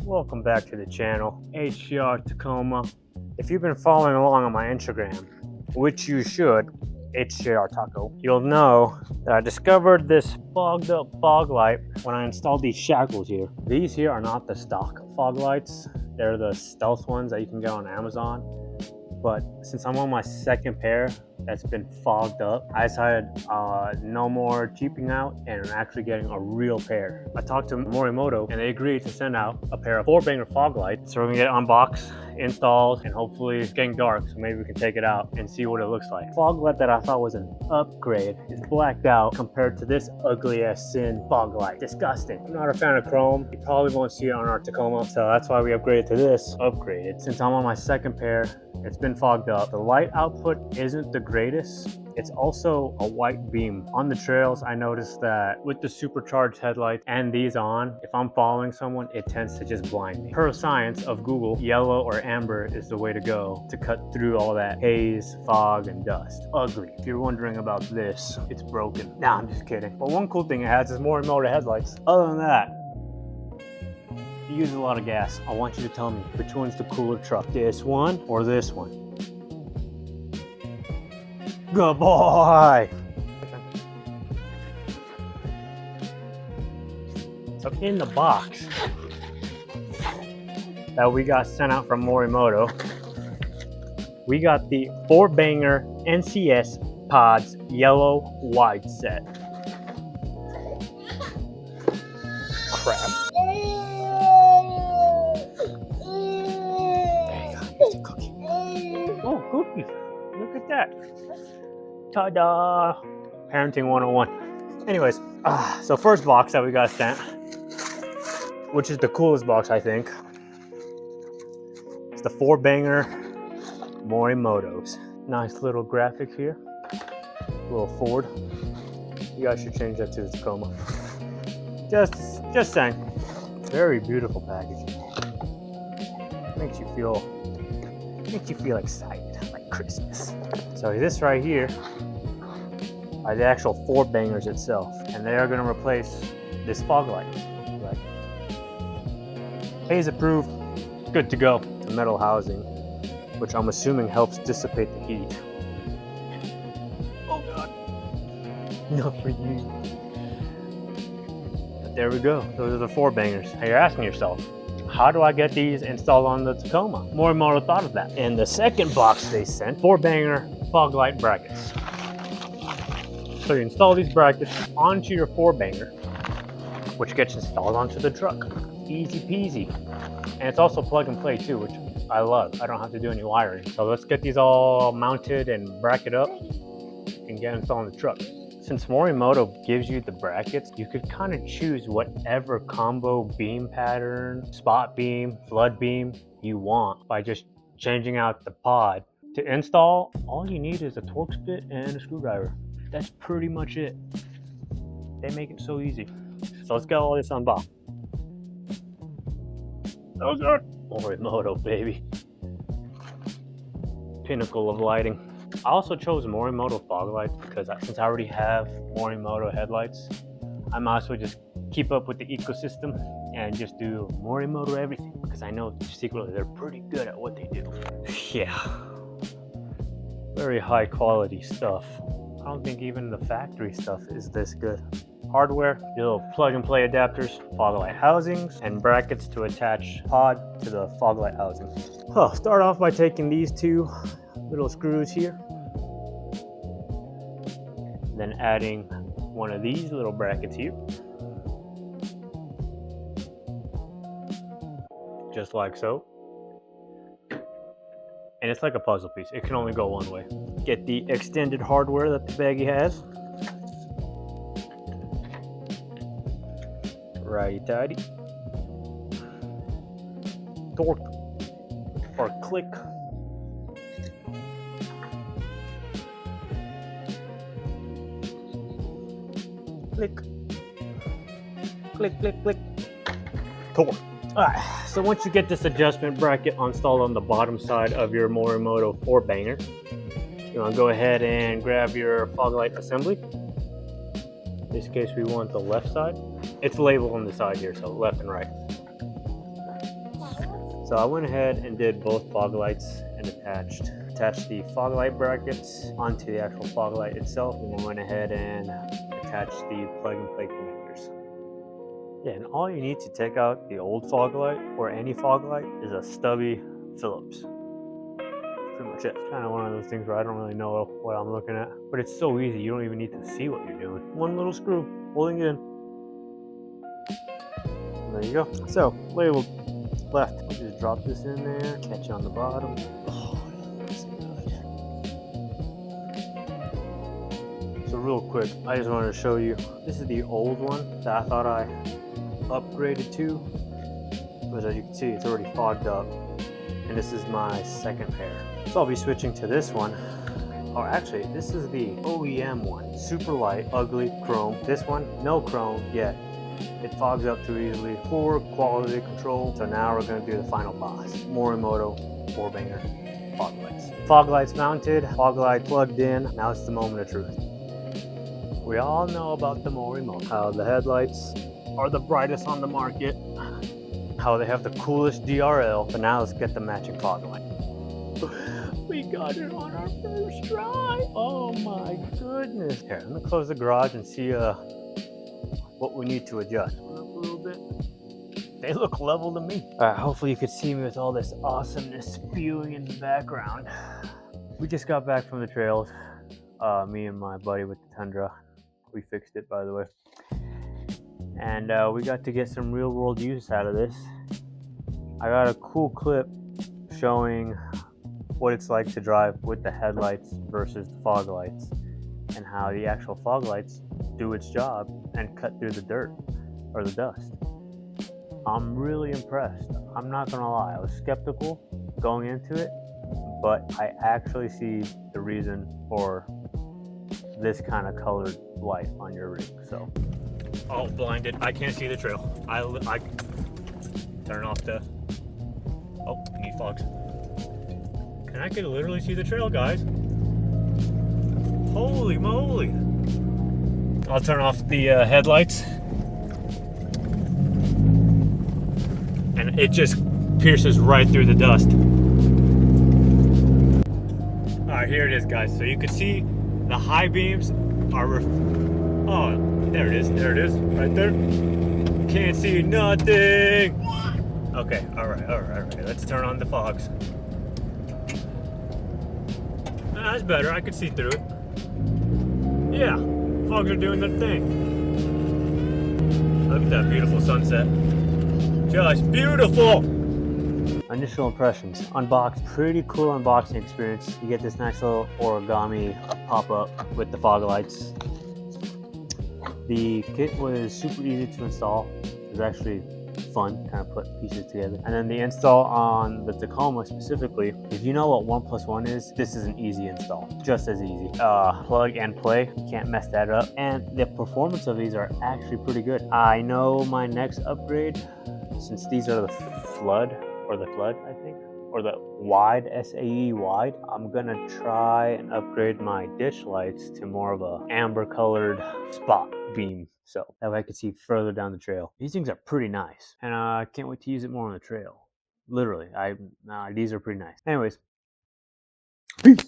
Welcome back to the channel, HCR Tacoma. If you've been following along on my Instagram, which you should, HCR Taco, you'll know that I discovered this fogged up fog light when I installed these shackles here. These here are not the stock fog lights. They're the stealth ones that you can get on Amazon. But since I'm on my second pair that's been fogged up, I decided no more cheaping out and I'm actually getting a real pair. I talked to Morimoto and they agreed to send out a pair of 4-banger fog lights. So we're gonna get it unboxed, installed, and hopefully it's getting dark, so maybe we can take it out and see what it looks like. Fog light that I thought was an upgrade is blacked out compared to this ugly ass sin fog light. Disgusting. I'm not a fan of chrome. You probably won't see it on our Tacoma, so that's why we upgraded to this. Upgraded. Since I'm on my second pair, it's been fogged up. The light output isn't the greatest. It's also a white beam. On the trails, I noticed that with the supercharged headlights and these on, if I'm following someone, it tends to just blind me. Per science of Google, yellow or amber is the way to go to cut through all that haze, fog, and dust. Ugly. If you're wondering about this, it's broken. Nah, I'm just kidding. But one cool thing it has is Morimoto headlights. Other than that, you use a lot of gas. I want you to tell me which one's the cooler truck, this one or this one. Good boy. So in the box that we got sent out from Morimoto, we got the 4-banger NCS Pods Yellow Wide Set. Crap. Oh, cookie. Look at that. Ta-da. Parenting 101. Anyways, so first box that we got sent, which is the coolest box, I think. It's the 4-banger Morimotos. Nice little graphic here. A little Ford. You guys should change that to the Tacoma. Just saying. Very beautiful packaging. Makes you feel excited, like Christmas. So this right here are the actual 4-bangers itself, and they are going to replace this fog light. Right? Haze approved, good to go. The metal housing, which I'm assuming helps dissipate the heat. Oh God, not for you. But there we go. Those are the 4-bangers. Now you're asking yourself, how do I get these installed on the Tacoma? Morimoto thought of that. In the second box they sent, 4-banger fog light brackets. So you install these brackets onto your 4-banger, which gets installed onto the truck. Easy peasy. And it's also plug and play too, which I love. I don't have to do any wiring. So let's get these all mounted and bracket up and get installed on the truck. Since Morimoto gives you the brackets, you could kind of choose whatever combo beam pattern, spot beam, flood beam you want by just changing out the pod. To install, all you need is a Torx bit and a screwdriver. That's pretty much it. They make it so easy. So let's get all this unboxed. Oh God! Morimoto, baby. Pinnacle of lighting. I also chose Morimoto fog lights because since I already have Morimoto headlights, I might as well just keep up with the ecosystem and just do Morimoto everything, because I know secretly they're pretty good at what they do. Yeah. Very high quality stuff. I don't think even the factory stuff is this good. Hardware, little plug and play adapters, fog light housings, and brackets to attach pod to the fog light housing. I'll start off by taking these two little screws here, then adding one of these little brackets here, just like so. And it's like a puzzle piece, it can only go one way. Get the extended hardware that the baggie has. Righty-tighty. Torque or click. Click. Click, click, click. Torque. Alright, so once you get this adjustment bracket installed on the bottom side of your Morimoto 4-banger, you want to go ahead and grab your fog light assembly. In this case, we want the left side. It's labeled on the side here, so left and right. So I went ahead and did both fog lights and attached the fog light brackets onto the actual fog light itself, and then went ahead and attached the plug and play connectors. Yeah, and all you need to take out the old fog light or any fog light is a stubby Phillips. Pretty much it. Kind of one of those things where I don't really know what I'm looking at, but it's so easy. You don't even need to see what you're doing. One little screw holding it in. And there you go. So labeled left. I'll just drop this in there. Catch on the bottom. Oh, that looks good. So real quick, I just wanted to show you. This is the old one that I thought I upgraded to, but as you can see, it's already fogged up. And this is my second pair. So I'll be switching to this one. Or actually, this is the OEM one. Super light, ugly, chrome. This one, no chrome yet. It fogs up too easily. Poor quality control. So now we're gonna do the final boss. Morimoto 4Banger fog lights. Fog lights mounted, fog light plugged in. Now it's the moment of truth. We all know about the Morimoto. How the headlights are the brightest on the market. How they have the coolest DRL, but now let's get the matching fog light. We got it on our first try. Oh my goodness. Here, let me close the garage and see what we need to adjust. Up a little bit. They look level to me. All right, hopefully you could see me with all this awesomeness spewing in the background. We just got back from the trails. Me and my buddy with the Tundra. We fixed it, by the way. And we got to get some real world use out of this. I got a cool clip showing what it's like to drive with the headlights versus the fog lights, and how the actual fog lights do its job and cut through the dirt or the dust. I'm really impressed. I'm not gonna lie, I was skeptical going into it, but I actually see the reason for this kind of colored light on your rig. So, oh, blinded. I can't see the trail. I turn off the. Oh, I need fogs. And I can literally see the trail, guys. Holy moly! I'll turn off the headlights, and it just pierces right through the dust. All right, here it is, guys. So you can see the high beams are. Oh, there it is. There it is, right there. Can't see nothing. Okay, all right. Let's turn on the fogs. That's better. I can see through it. Yeah, fogs are doing their thing. Look at that beautiful sunset. Just beautiful. Initial impressions. Unboxed. Pretty cool unboxing experience. You get this nice little origami pop-up with the fog lights. The kit was super easy to install. It was actually fun, kind of put pieces together. And then the install on the Tacoma specifically, if you know what 1+1 is, this is an easy install, just as easy. Plug and play, you can't mess that up. And the performance of these are actually pretty good. I know my next upgrade, since these are the flood, I think, or the wide, SAE wide, I'm gonna try and upgrade my ditch lights to more of a amber colored spot beam, so that way I can see further down the trail. These things are pretty nice, and I can't wait to use it more on the trail. Literally, these are pretty nice. Anyways, peace.